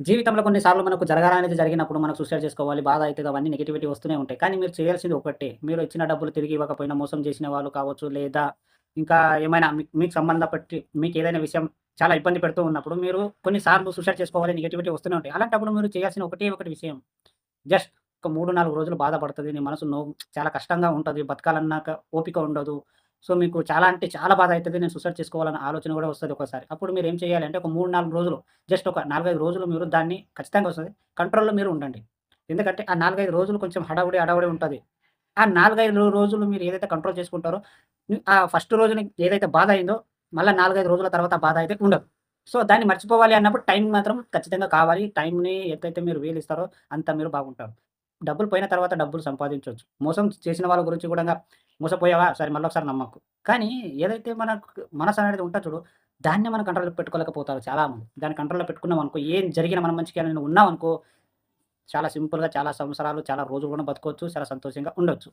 జీవితంలో కొన్ని సార్లు మనకు జరగాలనేది జరిగినప్పుడు మనకు సూసైడ్ చేసుకోవాలి, బాధ అయితది, అవన్నీ నెగటివిటీ వస్తూనే ఉంటాయి. కానీ మీరు చేయాల్సింది ఒకటే. మీరు ఇచ్చిన డబ్బులు తిరిగి ఇవ్వకపోయినా మోసం చేసిన వాళ్ళు కావచ్చు, లేదా ఇంకా ఏమైనా మీకు సంబంధపట్టి మీకేదైనా విషయం చాలా ఇబ్బంది పెడుతూ ఉన్నప్పుడు మీరు కొన్ని సార్లు సూసైడ్ చేసుకోవాలి, నెగటివిటీ వస్తూనే ఉంటాయి. అలాంటప్పుడు మీరు చేయాల్సిన ఒకటే ఒకటి విషయం. జస్ట్ ఒక 3, 4 రోజులు బాధపడతది. నీ మనసు చాలా కష్టంగా ఉంటది. బతకాలన్నాక ఓపిక ఉండదు. సో, మీకు చాలా అంటే చాలా బాధ అయితది. నేను సూసైడ్ చేసుకోవాలన్న ఆలోచన గూడా వస్తది ఒక్కోసారి. అప్పుడు మీరేం చేయాలి అంటే ఒక 3, 4 రోజులు జస్ట్ ఒక 4, 5 రోజులు మీరు దాన్ని ఖచ్చితంగా వస్తది. కంట్రోల్‌లో మీరు ఉండండి. ఎందుకంటే ఆ 4, 5 రోజులు కొంచెం హడావుడి, హడావుడి ఉంటది. ఆ 4, 5 రోజులు మీరు ఏదైతే కంట్రోల్ చేసుకుంటారో ఆ ఫస్ట్ రోజున ఏదైతే బాధ అయిందో మళ్ళా 4, 5 రోజుల తర్వాత ఆ బాధ అయితే ఉండదు. సో, దాన్ని మర్చిపోవాలి అన్నప్పుడు టైం మాత్రం ఖచ్చితంగా కావాలి. టైంని ఎంతైతే మీరు వేలిస్తారో అంత మీరు బాగుంటారు. డబ్బులు పోయిన తర్వాత డబ్బులు సంపాదించొచ్చు. మోసం చేసిన వాళ్ళ గురించి గూడంగా మోసపోయావా? సరే మళ్ళొకసారి నమ్మకు. కానీ ఏదైతే మనకు మనసనేది ఉంటది చూడు, దాన్నే మనం కంట్రోల్‌లో పెట్టుకోలేకపోతారు చాలామంది. దాన్ని కంట్రోల్‌లో పెట్టుకున్నామనుకో, ఏం జరిగినా మన మంచికే అని ఉన్నామనుకో, చాలా సింపుల్‌గా చాలా సంవత్సరాలు, చాలా రోజులు గూడా బతుకోవచ్చు. చాలా సంతోషంగా ఉండొచ్చు.